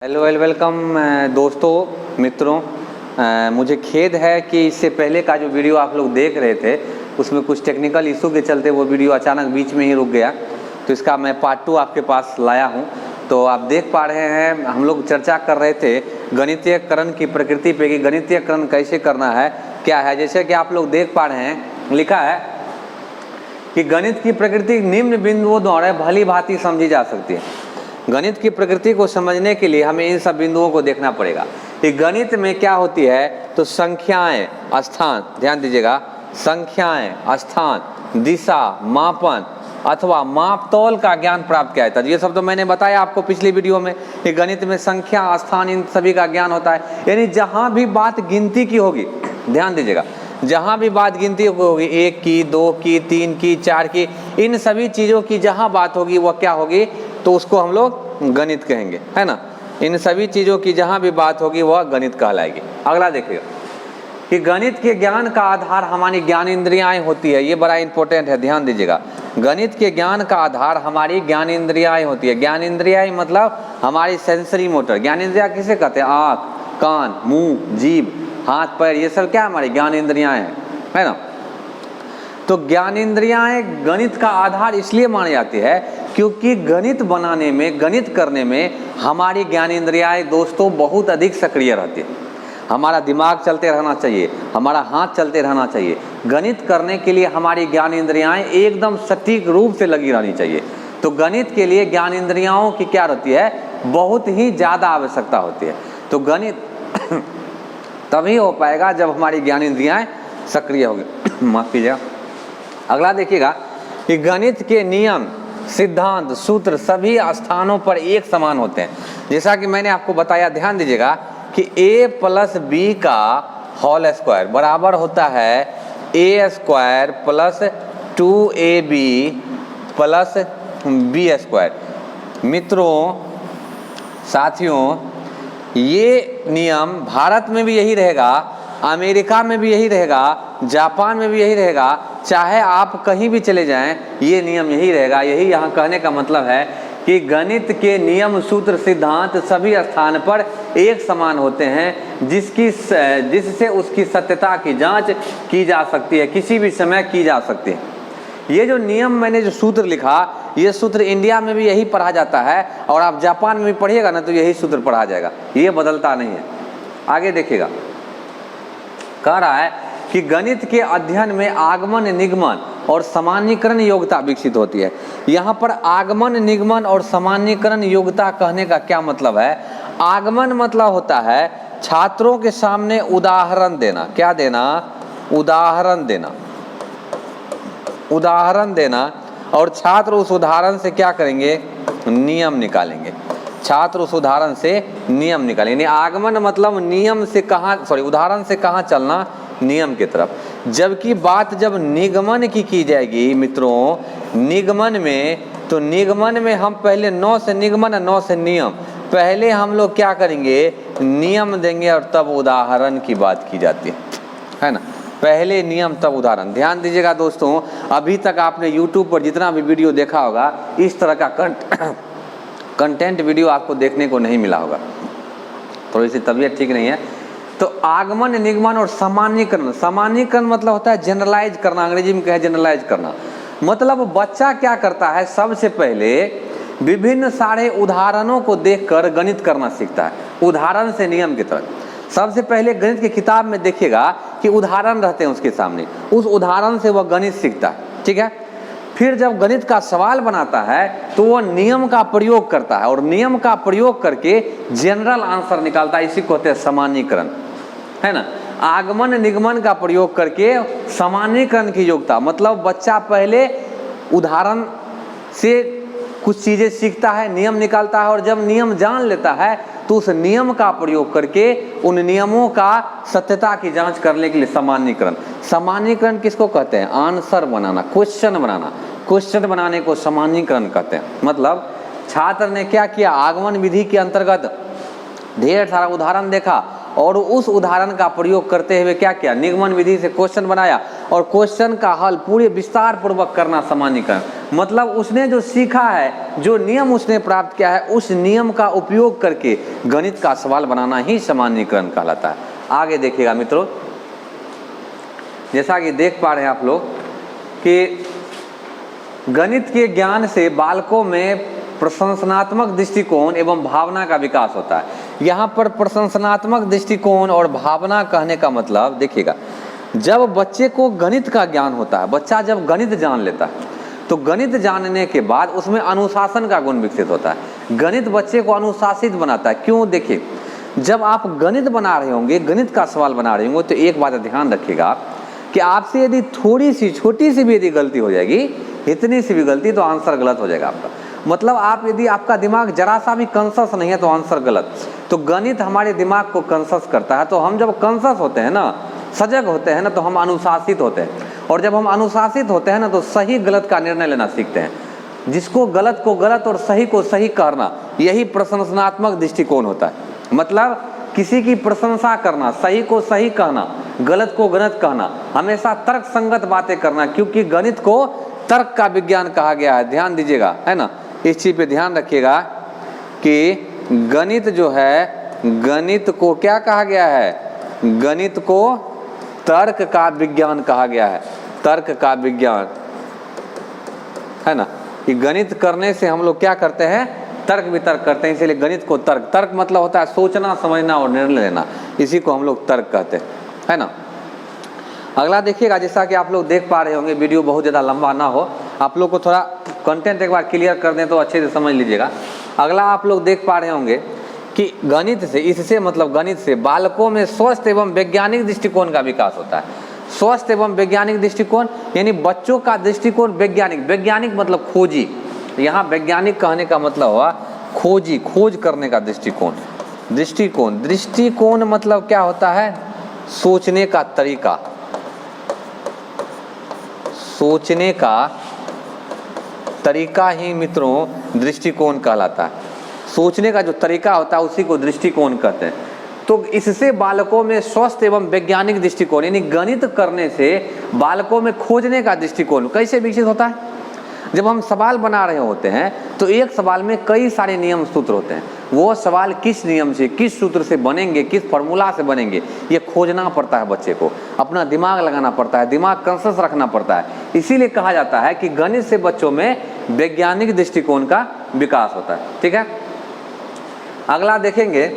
Hello welcome दोस्तों मित्रों, मुझे खेद है कि इससे पहले का जो वीडियो आप लोग देख रहे थे उसमें कुछ टेक्निकल इशू के चलते वो वीडियो अचानक बीच में ही रुक गया। तो इसका मैं पार्ट 2 आपके पास लाया हूं। तो आप देख पा रहे हैं हम लोग चर्चा कर रहे थे गणितीयकरण की प्रकृति पे कि गणितीयकरण कैसे करना है, क्या है। जैसे कि आप लोग देख पा रहे हैं लिखा है कि गणित की प्रकृति निम्न बिंदुओं द्वारा भली भांति समझी जा सकती है। गणित की प्रकृति को समझने के लिए हमें इन सब बिंदुओं को देखना पड़ेगा कि गणित में क्या होती है। तो संख्याएं, स्थान, ध्यान दीजिएगा, संख्याएं, स्थान, दिशा, मापन अथवा मापतौल का ज्ञान प्राप्त किया जाता है। ये सब तो मैंने बताया आपको पिछली वीडियो में कि गणित में संख्या, स्थान, इन सभी का ज्ञान होता है। यानी जहां भी बात गिनती की होगी, ध्यान दीजिएगा, जहां भी बात गिनती होगी, 1 की, 2 की, 3 की, 4 की, इन सभी चीजों की जहां बात होगी वह क्या होगी, तो उसको हम लोग गणित कहेंगे, है ना। इन सभी चीजों की जहां भी बात होगी वह गणित कहलाएगी। अगला देखिएगा कि गणित के ज्ञान का आधार हमारी ज्ञानेंद्रियाएं होती है। ये बड़ा इंपॉर्टेंट है, ध्यान दीजिएगा। गणित के ज्ञान का आधार हमारी ज्ञानेंद्रियाएं होती है। ज्ञानेंद्रियाएं मतलब हमारी सेंसरी मोटर। ज्ञानेंद्रिया किसे कहते हैं? आँख, कान, मुंह, जीभ, हाथ, पैर, ये सब क्या हमारी ज्ञानेंद्रियाएं हैं, है ना। तो ज्ञानेंद्रियाएं गणित का आधार इसलिए मानी जाती है क्योंकि गणित बनाने में, गणित करने में हमारी ज्ञानेंद्रियाएं दोस्तों बहुत अधिक सक्रिय रहती है। हमारा दिमाग चलते रहना चाहिए, हमारा हाथ चलते रहना चाहिए। गणित करने के लिए हमारी ज्ञानेंद्रियाएं एकदम सटीक रूप से लगी रहनी चाहिए। तो गणित के लिए ज्ञानेंद्रियाओं की क्या रहती है? बहुत ही ज़्यादा आवश्यकता होती है। तो गणित तभी हो पाएगा जब हमारी ज्ञानेंद्रियाएं सक्रिय होगी। माफ कीजिएगा। अगला देखिएगा कि गणित के नियम, सिद्धांत, सूत्र सभी स्थानों पर एक समान होते हैं। जैसा कि मैंने आपको बताया, ध्यान दीजिएगा कि a प्लस बी का होल स्क्वायर बराबर होता है a square plus 2ab plus B square. मित्रों, साथियों, ये नियम भारत में भी यही रहेगा, अमेरिका में भी यही रहेगा, जापान में भी यही रहेगा। चाहे आप कहीं भी चले जाएं, ये नियम यही रहेगा। यही यहाँ कहने का मतलब है कि गणित के नियम, सूत्र, सिद्धांत सभी स्थान पर एक समान होते हैं, जिससे उसकी सत्यता की जांच की जा सकती है, किसी भी समय की जा सकती है। ये जो नियम, मैंने जो सूत्र लिखा, ये सूत्र इंडिया में भी यही पढ़ा जाता है और आप जापान में भी पढ़िएगा ना तो यही सूत्र पढ़ा जाएगा, ये बदलता नहीं है। आगे देखिएगा, कह रहा है कि गणित के अध्ययन में आगमन, निगमन और सामान्यीकरण योग्यता विकसित होती है। यहाँ पर आगमन, निगमन और सामान्यीकरण योग्यता कहने का क्या मतलब है? आगमन मतलब होता है छात्रों के सामने उदाहरण देना। क्या देना? उदाहरण देना। उदाहरण देना और छात्र उस उदाहरण से क्या करेंगे? नियम निकालेंगे। छात्र उस उदाहरण से नियम निकालेंगे। आगमन मतलब नियम से कहाँ, उदाहरण से कहाँ चलना? नियम की तरफ। जबकि बात जब निगमन की जाएगी मित्रों, निगमन में, तो निगमन में हम पहले 9 से निगमन, 9 से नियम, पहले हम लोग क्या करेंगे? नियम देंगे और तब उदाहरण की बात की जाती है ना। पहले नियम तब उदाहरण। ध्यान दीजिएगा दोस्तों, अभी तक आपने YouTube पर जितना भी वीडियो देखा होगा, इस तरह का कंटेंट वीडियो आपको देखने को नहीं मिला होगा। थोड़ी सी तबीयत ठीक नहीं है। तो आगमन, निगमन और सामान्यीकरण। सामान्यीकरण मतलब होता है जनरलाइज करना, अंग्रेजी में कहे जनरलाइज करना। मतलब बच्चा क्या करता है? सबसे पहले विभिन्न सारे उदाहरणों को देखकर गणित करना सीखता है, उदाहरण से नियम की तरफ। सबसे पहले गणित की किताब में देखिएगा कि उदाहरण रहते हैं उसके सामने, उस उदाहरण से वह गणित सीखता है, ठीक है। फिर जब गणित का सवाल बनाता है तो वह नियम का प्रयोग करता है और नियम का प्रयोग करके जनरल आंसर निकालता है। इसी को कहते हैं सामान्यीकरण, है ना। आगमन, निगमन का प्रयोग करके सामान्यीकरण की योग्यता, मतलब बच्चा पहले उदाहरण से कुछ चीजें सीखता है, नियम निकालता है और जब नियम जान लेता है तो उस नियम का प्रयोग करके उन नियमों का सत्यता की जांच करने के लिए सामान्यीकरण। सामान्यीकरण किसको कहते हैं? आंसर बनाना, क्वेश्चन बनाना। क्वेश्चन बनाने को सामान्यीकरण कहते हैं। मतलब छात्र ने क्या किया? आगमन विधि के अंतर्गत ढेर सारा उदाहरण देखा और उस उदाहरण का प्रयोग करते हुए क्या किया, निगमन विधि से क्वेश्चन बनाया और क्वेश्चन का हल पूरे विस्तार पूर्वक करना सामान्यीकरण। मतलब उसने जो सीखा है, जो नियम उसने प्राप्त किया है, उस नियम का उपयोग करके गणित का सवाल बनाना ही सामान्यीकरण कहलाता है। आगे देखिएगा मित्रों, जैसा कि देख पा रहे हैं आप लोग कि गणित के ज्ञान से बालकों में प्रशंसनात्मक दृष्टिकोण एवं भावना का विकास होता है। यहाँ पर प्रशंसनात्मक दृष्टिकोण और भावना कहने का मतलब देखिएगा, जब बच्चे को गणित का ज्ञान होता है, बच्चा जब गणित जान लेता है तो गणित जानने के बाद उसमें अनुशासन का गुण विकसित होता है। गणित बच्चे को अनुशासित बनाता है। क्यों? देखिए, जब आप गणित बना रहे होंगे, गणित का सवाल बना रहे होंगे, तो एक बात ध्यान रखिएगा कि आपसे यदि थोड़ी सी छोटी सी भी यदि गलती हो जाएगी, इतनी सी भी गलती, तो आंसर गलत हो जाएगा आपका। मतलब आप यदि आपका दिमाग जरा सा भी कॉन्शस नहीं है तो आंसर गलत। तो गणित हमारे दिमाग को कॉन्शस करता है। तो हम जब कॉन्शस होते हैं ना, सजग होते हैं ना, तो हम अनुशासित होते हैं। और जब हम अनुशासित होते हैं ना, तो सही गलत का निर्णय लेना सीखते हैं। जिसको गलत को गलत और सही को सही करना, यही प्रशंसनात्मक दृष्टिकोण होता है। मतलब किसी की प्रशंसा करना, सही को सही कहना, गलत को गलत कहना, हमेशा तर्क संगत बातें करना, क्योंकि गणित को तर्क का विज्ञान कहा गया है। ध्यान दीजिएगा, है ना, इस चीज पे ध्यान रखिएगा कि गणित जो है, गणित को क्या कहा गया है, गणित को तर्क का विज्ञान कहा गया है। तर्क का विज्ञान, है ना, कि गणित करने से हम लोग क्या करते हैं, तर्क वितर्क करते हैं। इसीलिए गणित को तर्क, तर्क मतलब होता है सोचना, समझना और निर्णय लेना, इसी को हम लोग तर्क कहते हैं, है ना। अगला देखिएगा, जैसा कि आप लोग देख पा रहे होंगे, वीडियो बहुत ज़्यादा लंबा ना हो, आप लोग को थोड़ा कंटेंट एक बार क्लियर कर दें तो अच्छे से समझ लीजिएगा। अगला आप लोग देख पा रहे होंगे कि गणित से, इससे मतलब गणित से बालकों में स्वस्थ एवं वैज्ञानिक दृष्टिकोण का विकास होता है। स्वस्थ एवं वैज्ञानिक दृष्टिकोण यानी बच्चों का दृष्टिकोण वैज्ञानिक, वैज्ञानिक मतलब खोजी, यहाँ वैज्ञानिक कहने का मतलब हुआ खोजी, खोज करने का दृष्टिकोण। दृष्टिकोण, दृष्टिकोण मतलब क्या होता है, सोचने का तरीका, सोचने का तरीका ही मित्रों दृष्टिकोण कहलाता है। सोचने का जो तरीका होता है उसी को दृष्टिकोण कहते हैं। तो इससे बालकों में स्वस्थ एवं वैज्ञानिक दृष्टिकोण यानी गणित करने से बालकों में खोजने का दृष्टिकोण कैसे विकसित होता है। जब हम सवाल बना रहे होते हैं तो एक सवाल में कई सारे नियम सूत्र होते हैं। वो सवाल किस नियम से, किस सूत्र से बनेंगे, किस फॉर्मूला से बनेंगे, ये खोजना पड़ता है। बच्चे को अपना दिमाग लगाना पड़ता है, दिमाग कॉन्शस रखना पड़ता है। इसीलिए कहा जाता है कि गणित से बच्चों में वैज्ञानिक दृष्टिकोण का विकास होता है। ठीक है, अगला देखेंगे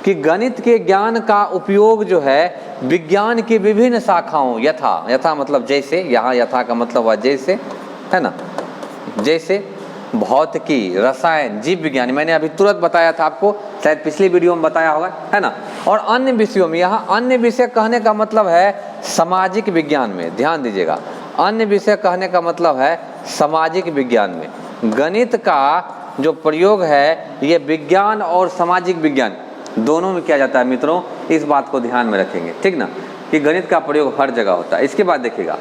कि गणित के ज्ञान का उपयोग जो है विज्ञान की विभिन्न शाखाओं, यथा, यथा मतलब जैसे, यहाँ यथा का मतलब हुआ जैसे, है ना, जैसे भौतिकी, रसायन, जीव विज्ञान, मैंने अभी तुरंत बताया था आपको, शायद पिछली वीडियो में बताया होगा, है ना। और अन्य विषयों में, यहाँ अन्य विषय कहने का मतलब है सामाजिक विज्ञान में, ध्यान दीजिएगा, अन्य विषय कहने का मतलब है सामाजिक विज्ञान में। गणित का जो प्रयोग है ये विज्ञान और सामाजिक विज्ञान दोनों में किया जाता है मित्रों। इस बात को ध्यान में रखेंगे, ठीक ना, कि गणित का प्रयोग हर जगह होता है। इसके बाद देखिएगा,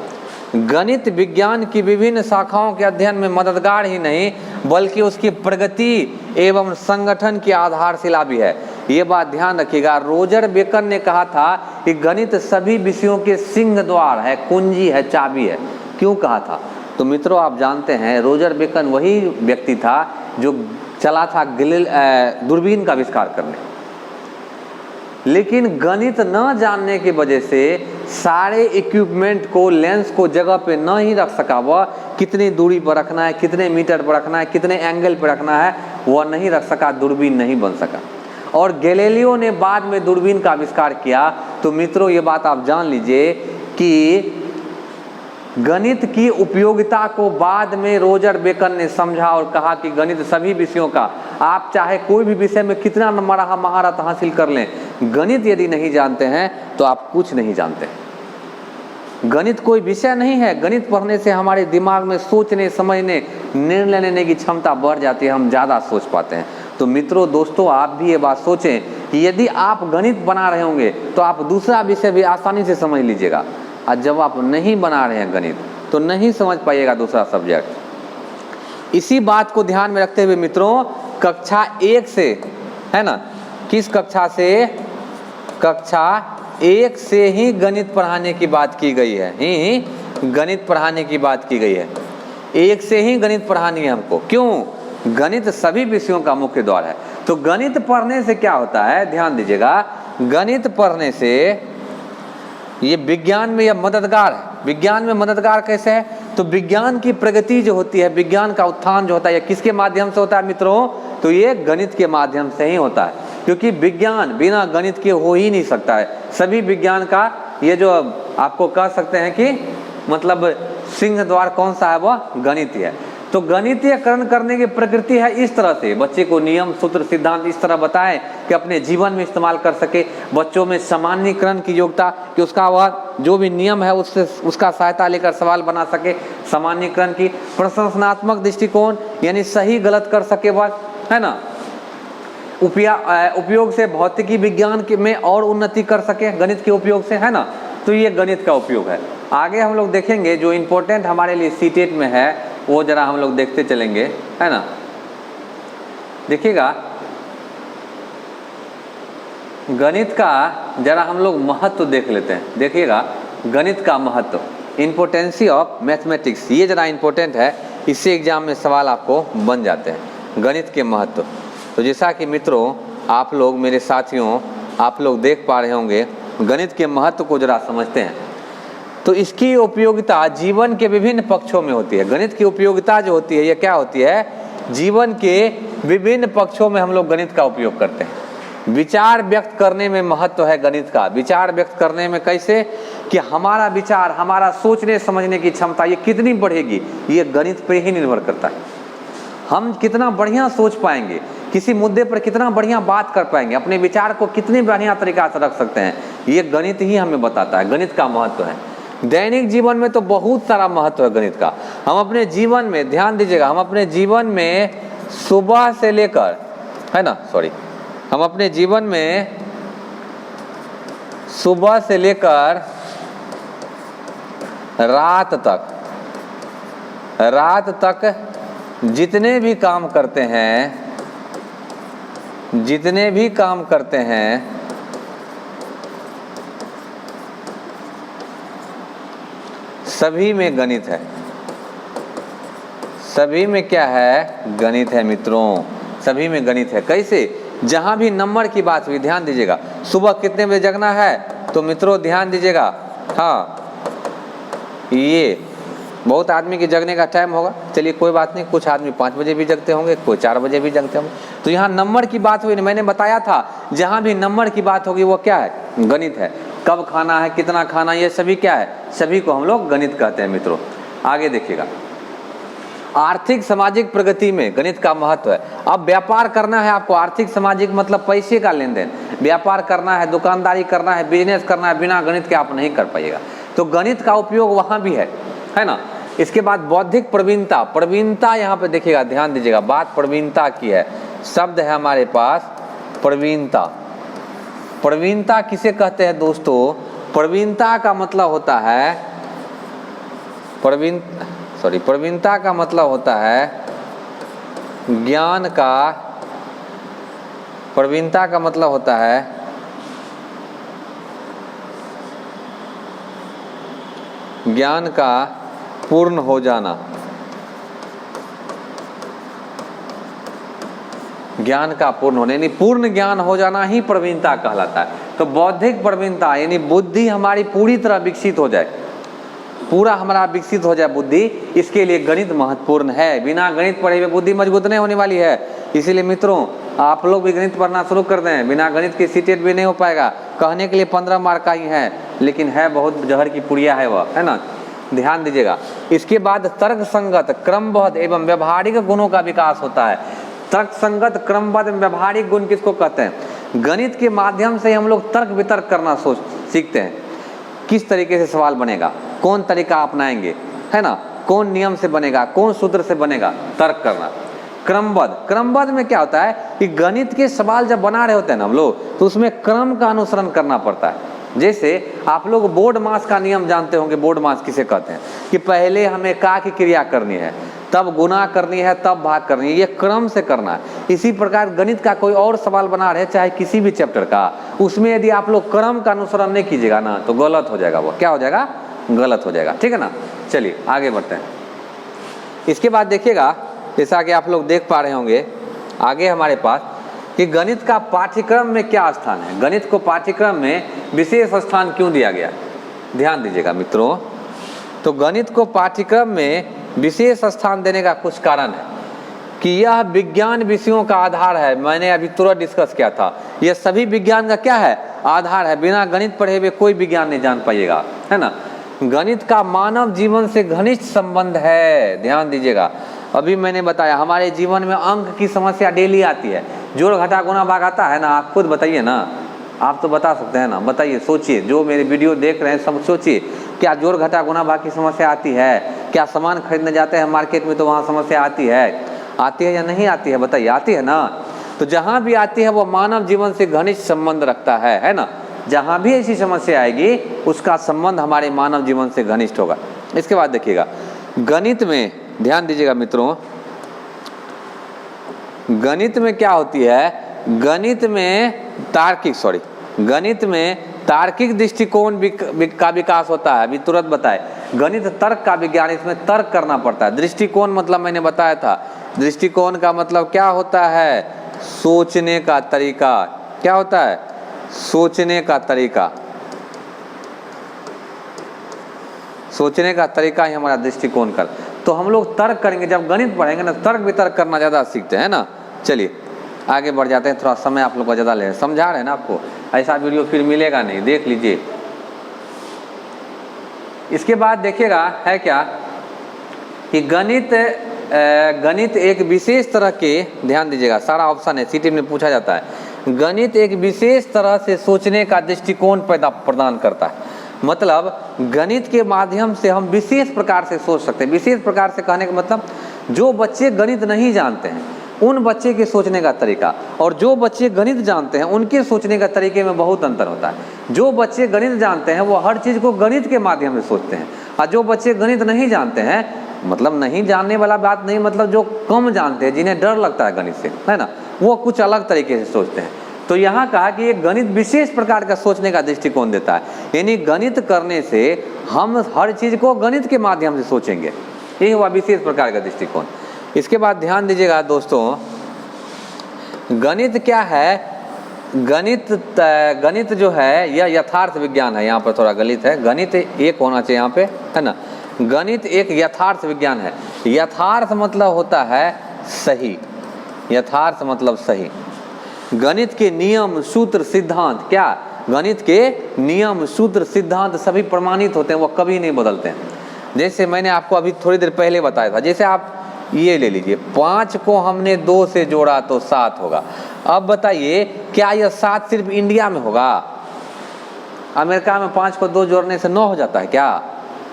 गणित विज्ञान की विभिन्न शाखाओं के अध्ययन में मददगार ही नहीं बल्कि उसकी प्रगति एवं संगठन की आधारशिला भी है। ये बात ध्यान रखिएगा। रोजर बेकन ने कहा था कि गणित सभी विषयों के सिंह द्वार है, कुंजी है, चाबी है। क्यों कहा था? तो मित्रों आप जानते हैं रोजर बेकन वही व्यक्ति था जो चला था दूरबीन का आविष्कार करने, लेकिन गणित न जानने की वजह से सारे इक्विपमेंट को, लेंस को जगह पे न ही रख सका। वह कितनी दूरी पर रखना है, कितने मीटर पर रखना है, कितने एंगल पर रखना है, वह नहीं रख सका, दूरबीन नहीं बन सका। और गैलीलियो ने बाद में दूरबीन का आविष्कार किया। तो मित्रों ये बात आप जान लीजिए कि गणित की उपयोगिता को बाद में रोजर बेकन ने समझा और कहा कि गणित सभी विषयों का, आप चाहे कोई भी विषय में कितना महारत हासिल कर लें, गणित यदि नहीं जानते हैं तो आप कुछ नहीं जानते। गणित कोई विषय नहीं है। गणित पढ़ने से हमारे दिमाग में सोचने, समझने, निर्णय लेने की क्षमता बढ़ जाती है, हम ज़्यादा सोच पाते हैं। तो मित्रों, दोस्तों, आप भी ये बात सोचें कि यदि आप गणित बना रहे होंगे तो आप दूसरा विषय भी आसानी से समझ लीजिएगा, और जब आप नहीं बना रहे हैं गणित तो नहीं समझ पाइएगा दूसरा सब्जेक्ट। इसी बात को ध्यान में रखते हुए मित्रों, कक्षा 1 से, है ना, किस कक्षा से? कक्षा 1 से ही गणित पढ़ाने की बात की गई है, गणित पढ़ाने की बात की गई है। 1 से ही गणित पढ़ानी है हमको। क्यों? गणित सभी विषयों का मुख्य द्वार है। तो गणित पढ़ने से क्या होता है, ध्यान दीजिएगा, गणित पढ़ने से ये विज्ञान में यह मददगार है। विज्ञान में मददगार कैसे है? तो विज्ञान की प्रगति जो होती है, विज्ञान का उत्थान जो होता है, ये किसके माध्यम से होता है मित्रों? तो ये गणित के माध्यम से ही होता है, क्योंकि विज्ञान बिना गणित के हो ही नहीं सकता है। सभी विज्ञान का ये जो आपको कह सकते हैं कि मतलब सिंह द्वार कौन सा है, वह गणित है। तो गणितीयकरण करने की प्रकृति है इस तरह से, बच्चे को नियम सूत्र सिद्धांत इस तरह बताएं कि अपने जीवन में इस्तेमाल कर सके। बच्चों में सामान्यीकरण की योग्यता, कि उसका वह जो भी नियम है उससे उसका सहायता लेकर सवाल बना सके। सामान्यीकरण की प्रशंसात्मक दृष्टिकोण, यानी सही गलत कर सके वह, है ना। उपयोग से भौतिकी विज्ञान के में और उन्नति कर सके गणित के उपयोग से, है ना। तो ये गणित का उपयोग है। आगे हम लोग देखेंगे जो इम्पोर्टेंट हमारे लिए सीटेट में है वो जरा हम लोग देखते चलेंगे, है ना। देखिएगा गणित का जरा हम लोग महत्व देख लेते हैं। देखिएगा गणित का महत्व, इम्पोर्टेंसी ऑफ मैथमेटिक्स, ये जरा इम्पोर्टेंट है, इससे एग्जाम में सवाल आपको बन जाते हैं। गणित के महत्व, तो जैसा कि मित्रों आप लोग, मेरे साथियों, आप लोग देख पा रहे होंगे, गणित के महत्व को जरा समझते हैं। तो इसकी उपयोगिता जीवन के विभिन्न पक्षों में होती है। गणित की उपयोगिता जो होती है ये क्या होती है? जीवन के विभिन्न पक्षों में हम लोग गणित का उपयोग करते हैं। विचार व्यक्त करने में महत्व है गणित का। विचार व्यक्त करने में कैसे? कि हमारा विचार, हमारा सोचने समझने की क्षमता ये कितनी बढ़ेगी, ये गणित पे ही निर्भर करता है। हम कितना बढ़िया सोच पाएंगे, किसी मुद्दे पर कितना बढ़िया बात कर पाएंगे, अपने विचार को कितनी बढ़िया तरीका से रख सकते हैं, ये गणित ही हमें बताता है। गणित का महत्व है। दैनिक जीवन में तो बहुत सारा महत्व है गणित का। हम अपने जीवन में, ध्यान दीजिएगा, हम अपने जीवन में सुबह से लेकर, है ना, हम अपने जीवन में सुबह से लेकर रात तक जितने भी काम करते हैं सभी में गणित है। सभी में क्या है? गणित है मित्रों, सभी में गणित है। कैसे? जहां भी नंबर की बात हुई, ध्यान दीजिएगा, सुबह कितने बजे जगना है, तो मित्रों ध्यान दीजिएगा, हाँ, ये बहुत आदमी के जगने का टाइम होगा, चलिए कोई बात नहीं, कुछ आदमी 5 बजे भी जगते होंगे, कोई 4 बजे भी जगते होंगे। तो यहाँ नंबर की बात हुई, मैंने बताया था जहां भी नंबर की बात होगी वो क्या है? गणित है। कब खाना है, कितना खाना, ये सभी क्या है? सभी को हम लोग गणित कहते हैं मित्रों। आगे देखिएगा, आर्थिक सामाजिक प्रगति में गणित का महत्व है। अब व्यापार करना है आपको, आर्थिक सामाजिक मतलब पैसे का लेन देन, व्यापार करना है, दुकानदारी करना है, बिजनेस करना है, बिना गणित के आप नहीं कर पाइएगा। तो गणित का उपयोग वहां भी है ना। इसके बाद बौद्धिक प्रवीणता, प्रवीणता यहाँ पे देखिएगा, ध्यान दीजिएगा, बात प्रवीणता की है। शब्द है हमारे पास प्रवीणता। प्रवीणता किसे कहते हैं दोस्तों? प्रवीणता का मतलब होता है, प्रवीणता का मतलब होता है ज्ञान का, प्रवीणता का मतलब होता है ज्ञान का पूर्ण हो जाना। ज्ञान का पूर्ण होने, यानी पूर्ण ज्ञान हो जाना ही प्रवीणता कहलाता है। तो बौद्धिक प्रवीणता यानी बुद्धि हमारी पूरी तरह विकसित हो जाए, पूरा हमारा विकसित हो जाए बुद्धि, इसके लिए गणित महत्वपूर्ण है। बिना गणित पढ़े हुए बुद्धि मजबूत नहीं होने वाली है। इसीलिए मित्रों आप लोग भी गणित पढ़ना शुरू कर दें, बिना गणित के सीटेट भी नहीं हो पाएगा। कहने के लिए 15 मार्क का ही है, लेकिन है बहुत जहर की पुड़िया है वह, है ना। ध्यान दीजिएगा। इसके बाद तर्क संगत, क्रमबद्ध एवं व्यवहारिक गुणों का विकास होता है। तर्क संगत, क्रमबद्ध, व्यवहारिक गुण किसको कहते हैं? गणित के माध्यम से हम लोग तर्क वितर्क करना सीखते हैं। किस तरीके से सवाल बनेगा, कौन तरीका अपनाएंगे, है ना, कौन नियम से बनेगा, कौन सूत्र से बनेगा, तर्क करना। क्रमबद्ध, क्रमबद्ध में क्या होता है कि गणित के सवाल जब बना रहे होते हैं ना हम लोग, तो उसमें क्रम का अनुसरण करना पड़ता है। जैसे आप लोग बोर्ड मास का नियम जानते होंगे, बोर्ड मास किसे कहते हैं? कि पहले हमें का की क्रिया करनी है, तब गुना करनी है, तब भाग करनी है, ये क्रम से करना है। इसी प्रकार गणित का कोई और सवाल बना रहे चाहे किसी भी चैप्टर का, उसमें यदि आप लोग क्रम का अनुसरण नहीं कीजिएगा ना तो गलत हो जाएगा। वो क्या हो जाएगा? गलत हो जाएगा। ठीक है ना। चलिए आगे बढ़ते हैं। इसके बाद देखिएगा, जैसा कि आप लोग देख पा रहे होंगे आगे हमारे पास कि गणित का पाठ्यक्रम में क्या स्थान है। गणित को पाठ्यक्रम में विशेष स्थान क्यों दिया गया? ध्यान दीजिएगा मित्रों। तो गणित को पाठ्यक्रम में विशेष स्थान देने का कुछ कारण है कि यह विज्ञान विषयों का आधार है। मैंने अभी तुरंत डिस्कस किया था, यह सभी विज्ञान का क्या है? आधार है। बिना गणित पढ़े हुए कोई विज्ञान नहीं जान पाइएगा, है ना। गणित का मानव जीवन से घनिष्ठ संबंध है। ध्यान दीजिएगा, अभी मैंने बताया हमारे जीवन में अंक की समस्या डेली आती है। जोड़ घटा गुना भाग आता है ना, आप खुद बताइए ना, आप तो बता सकते हैं ना, बताइए, सोचिए, जो मेरे वीडियो देख रहे हैं सब सोचिए, क्या जोड़ घटा गुना भाग की समस्या आती है? क्या सामान खरीदने जाते हैं मार्केट में तो वहाँ समस्या आती है? आती है या नहीं आती है? बताइए, आती है ना। तो जहाँ भी आती है वो मानव जीवन से घनिष्ठ संबंध रखता है ना। जहाँ भी ऐसी समस्या आएगी उसका संबंध हमारे मानव जीवन से घनिष्ठ होगा। इसके बाद देखिएगा, गणित में ध्यान दीजिएगा मित्रों, गणित में क्या होती है? गणित में तार्किक दृष्टिकोण का विकास होता है। अभी तुरंत बताए, गणित तर्क का विज्ञान, इसमें तर्क करना पड़ता है। दृष्टिकोण मतलब मैंने बताया था, दृष्टिकोण का मतलब क्या होता है? सोचने का तरीका। क्या होता है? सोचने का तरीका। सोचने का तरीका ही हमारा दृष्टिकोण का। तो हम लोग तर्क करेंगे, जब गणित पढ़ेंगे ना तर्क वितर्क करना ज़्यादा सीखते हैं ना। चलिए आगे बढ़ जाते हैं, थोड़ा समय आप लोग का ज़्यादा ले, समझा रहे हैं ना आपको, ऐसा वीडियो फिर मिलेगा नहीं, देख लीजिए। इसके बाद देखिएगा है क्या कि गणित एक विशेष तरह के, ध्यान दीजिएगा सारा ऑप्शन है, सीटी में पूछा जाता है। गणित एक विशेष तरह से सोचने का दृष्टिकोण प्रदान करता है। मतलब गणित के माध्यम से हम विशेष प्रकार से सोच सकते हैं। विशेष प्रकार से कहने का मतलब, जो बच्चे गणित नहीं जानते हैं उन बच्चे के सोचने का तरीका और जो बच्चे गणित जानते हैं उनके सोचने का तरीके में बहुत अंतर होता है। जो बच्चे गणित जानते हैं वो हर चीज़ को गणित के माध्यम से सोचते हैं, और जो बच्चे गणित नहीं जानते हैं, मतलब नहीं जानने वाला बात नहीं, मतलब जो कम जानते हैं, जिन्हें डर लगता है गणित से, है ना, वो कुछ अलग तरीके से सोचते हैं। तो यहाँ कहा कि ये गणित विशेष प्रकार का सोचने का दृष्टिकोण देता है, यानी गणित करने से हम हर चीज़ को गणित के माध्यम से सोचेंगे, यही हुआ विशेष प्रकार का दृष्टिकोण। इसके बाद ध्यान दीजिएगा दोस्तों, गणित क्या है? गणित जो है यह यथार्थ विज्ञान है। यहाँ पर थोड़ा गलत है, गणित एक होना चाहिए यहाँ पे, है ना। गणित एक यथार्थ विज्ञान है। यथार्थ मतलब होता है सही, यथार्थ मतलब सही। गणित के नियम सूत्र सिद्धांत, क्या? गणित के नियम सूत्र सिद्धांत सभी प्रमाणित होते हैं, वो कभी नहीं बदलते हैं। जैसे मैंने आपको अभी थोड़ी देर पहले बताया था, जैसे आप ये ले लीजिए, 5 को हमने 2 से जोड़ा तो 7 होगा। अब बताइए क्या यह 7 सिर्फ इंडिया में होगा? अमेरिका में 5 को 2 जोड़ने से 9 हो जाता है क्या?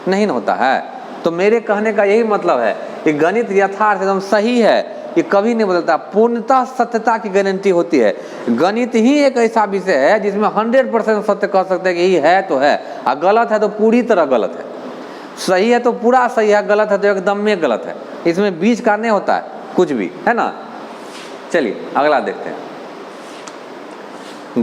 नहीं होता है। तो मेरे कहने का यही मतलब है कि गणित यथार्थ एकदम सही है, ये कभी नहीं बदलता, पूर्णतः सत्यता की गारंटी होती है। गणित ही एक ऐसा विषय है जिसमें 100% सत्य कह सकते हैं कि ये है तो है, और गलत है तो पूरी तरह गलत है, सही है तो पूरा सही है, गलत है तो एकदम में गलत है, इसमें बीच का नहीं होता है कुछ भी, है ना। चलिए अगला देखते हैं।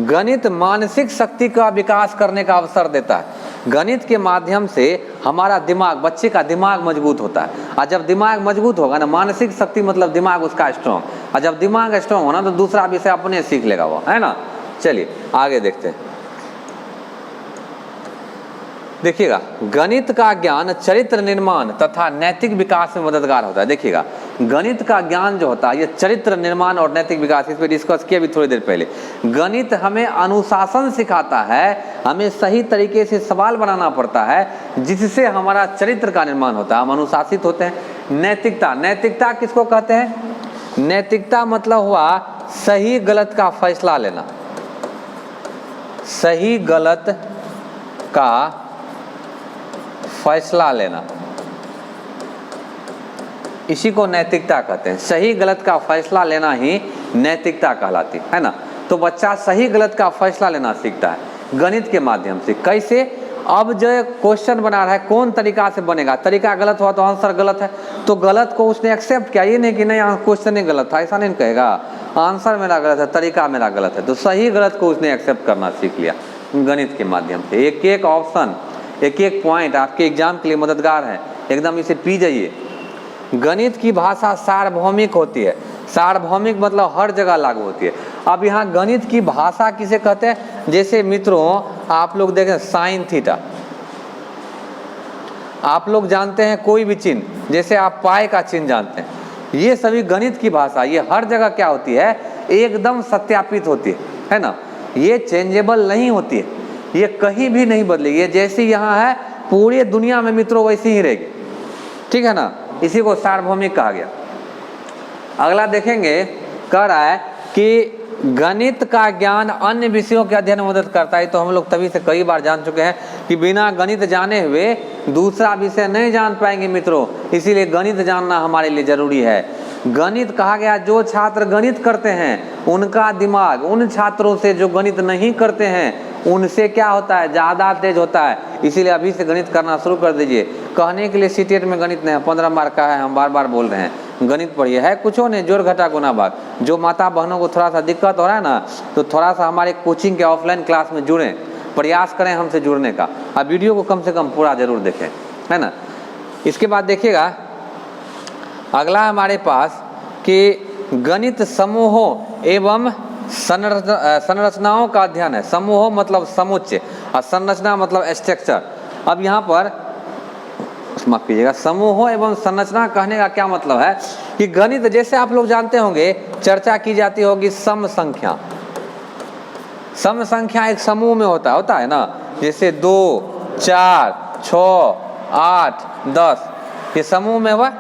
गणित मानसिक शक्ति का विकास करने का अवसर देता है। गणित के माध्यम से हमारा दिमाग, बच्चे का दिमाग मजबूत होता है, और जब दिमाग मजबूत होगा ना, मानसिक शक्ति मतलब दिमाग उसका स्ट्रॉन्ग, और जब दिमाग स्ट्रॉन्ग होना तो दूसरा विषय अपने सीख लेगा वो, है ना। चलिए आगे देखते हैं। देखिएगा, गणित का ज्ञान चरित्र निर्माण तथा नैतिक विकास में मददगार होता है। देखिएगा, गणित का ज्ञान जो होता है ये चरित्र निर्माण और नैतिक विकास, इस पर डिस्कस किया अभी थोड़ी देर पहले। गणित हमें अनुशासन सिखाता है, हमें सही तरीके से सवाल बनाना पड़ता है जिससे हमारा चरित्र का निर्माण होता है, हम अनुशासित होते हैं। नैतिकता, नैतिकता किसको कहते हैं? नैतिकता मतलब हुआ सही गलत का फैसला लेना, सही गलत का फैसला लेना, इसी को नैतिकता कहते हैं। सही गलत का फैसला लेना ही नैतिकता कहलाती है ना। तो बच्चा सही गलत का फैसला लेना सीखता है गणित के माध्यम से। कैसे? अब जो क्वेश्चन बना रहा है कौन तरीका से बनेगा, तरीका गलत हुआ तो आंसर गलत है, तो गलत को उसने एक्सेप्ट किया, ये नहीं कि नहीं क्वेश्चन ही गलत था, ऐसा नहीं कहेगा, आंसर मेरा गलत है, तरीका मेरा गलत है, तो सही गलत को उसने एक्सेप्ट करना सीख लिया गणित के माध्यम से। एक एक ऑप्शन, एक एक पॉइंट आपके एग्जाम के लिए मददगार है, एकदम इसे पी जाइए। गणित की भाषा सार्वभौमिक होती है, सार्वभौमिक मतलब हर जगह लागू होती है। अब यहाँ गणित की भाषा किसे कहते हैं, जैसे मित्रों आप लोग देखें साइन थीटा, आप लोग जानते हैं कोई भी चिन्ह, जैसे आप पाई का चिन्ह जानते हैं, ये सभी गणित की भाषा, ये हर जगह क्या होती है, एकदम सत्यापित होती है ना, ये चेंजेबल नहीं होती है, ये कहीं भी नहीं बदलेगी, ये जैसी यहाँ है पूरी दुनिया में मित्रों वैसी ही रहेगी, ठीक है ना, इसी को सार्वभौमिक कहा गया। अगला देखेंगे, कह रहा है कि गणित का ज्ञान अन्य विषयों के अध्ययन में मदद करता है। तो हम लोग तभी से कई बार जान चुके हैं कि बिना गणित जाने हुए दूसरा विषय नहीं जान पाएंगे मित्रों, इसीलिए गणित जानना हमारे लिए जरूरी है। गणित कहा गया, जो छात्र गणित करते हैं उनका दिमाग उन छात्रों से जो गणित नहीं करते हैं उनसे क्या होता है, ज़्यादा तेज होता है, इसीलिए अभी से गणित करना शुरू कर दीजिए। कहने के लिए सीटेट में गणित नहीं है, 15 मार्क का है, हम बार बार बोल रहे हैं, गणित पढ़िए, है कुछ नहीं, जोड़ घटा गुना भाग। जो माता बहनों को थोड़ा सा दिक्कत हो रहा है ना, तो थोड़ा सा हमारे कोचिंग के ऑफलाइन क्लास में जुड़ें, प्रयास करें हमसे जुड़ने का, अब वीडियो को कम से कम पूरा जरूर देखें, है ना। इसके बाद देखिएगा अगला हमारे पास कि गणित समूहों एवं संरचनाओं का अध्ययन है। समूह मतलब समुच्चय और संरचना मतलब स्ट्रक्चर। अब यहाँ पर माफ कीजिएगा, समूह एवं संरचना कहने का क्या मतलब है कि गणित जैसे आप लोग जानते होंगे चर्चा की जाती होगी सम संख्या। सम संख्या एक समूह में होता है ना, जैसे 2, 4, 6, 8, 10, ये समूह में हुआ।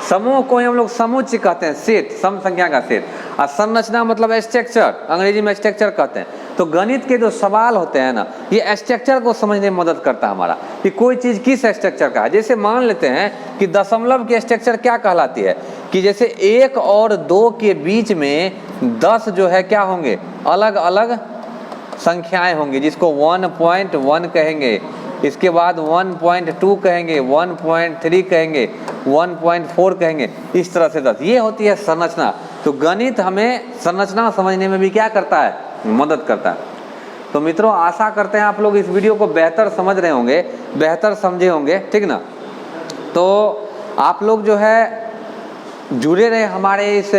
समूह को हम लोग समुच्चय कहते हैं, सेट, सम संख्या का सेट। और संरचना मतलब स्ट्रक्चर, अंग्रेजी में स्ट्रक्चर कहते हैं। तो गणित के जो सवाल होते हैं ना, ये स्ट्रक्चर को समझने में मदद करता है हमारा, कि कोई चीज़ किस स्ट्रक्चर का है। जैसे मान लेते हैं कि दशमलव की स्ट्रक्चर क्या कहलाती है, कि जैसे 1 और 2 के बीच में 10 जो है क्या होंगे, अलग अलग संख्याएं होंगी, जिसको 1.1 कहेंगे, इसके बाद 1.2 कहेंगे, 1.3 कहेंगे, 1.4 कहेंगे, इस तरह से 10। ये होती है संरचना। तो गणित हमें संरचना समझने में भी क्या करता है, मदद करता है। तो मित्रों आशा करते हैं आप लोग इस वीडियो को बेहतर समझ रहे होंगे, बेहतर समझे होंगे, ठीक ना। तो आप लोग जो है जुड़े रहे हमारे इस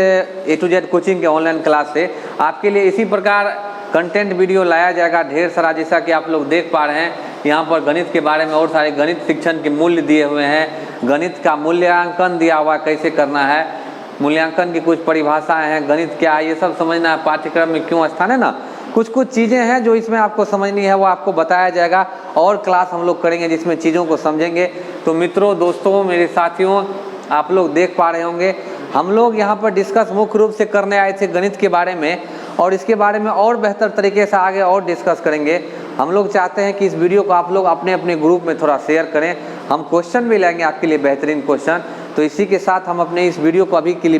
A to Z कोचिंग के ऑनलाइन क्लास से। आपके लिए इसी प्रकार कंटेंट वीडियो लाया जाएगा ढेर सारा, जैसा कि आप लोग देख पा रहे हैं यहाँ पर गणित के बारे में और सारे गणित शिक्षण के मूल्य दिए हुए हैं, गणित का मूल्यांकन दिया हुआ कैसे करना है, मूल्यांकन की कुछ परिभाषाएं हैं, गणित क्या है, ये सब समझना है, पाठ्यक्रम में क्यों स्थान है ना, कुछ चीज़ें हैं जो इसमें आपको समझनी है, वो आपको बताया जाएगा। और क्लास हम लोग करेंगे जिसमें चीज़ों को समझेंगे। तो मित्रों, दोस्तों, मेरे साथियों, आप लोग देख पा रहे होंगे हम लोग यहाँ पर डिस्कस मुख्य रूप से करने आए थे गणित के बारे में, और इसके बारे में और बेहतर तरीके से आगे और डिस्कस करेंगे। हम लोग चाहते हैं कि इस वीडियो को आप लोग अपने अपने ग्रुप में थोड़ा शेयर करें। हम क्वेश्चन भी लाएंगे आपके लिए, बेहतरीन क्वेश्चन। तो इसी के साथ हम अपने इस वीडियो को अभी के लिए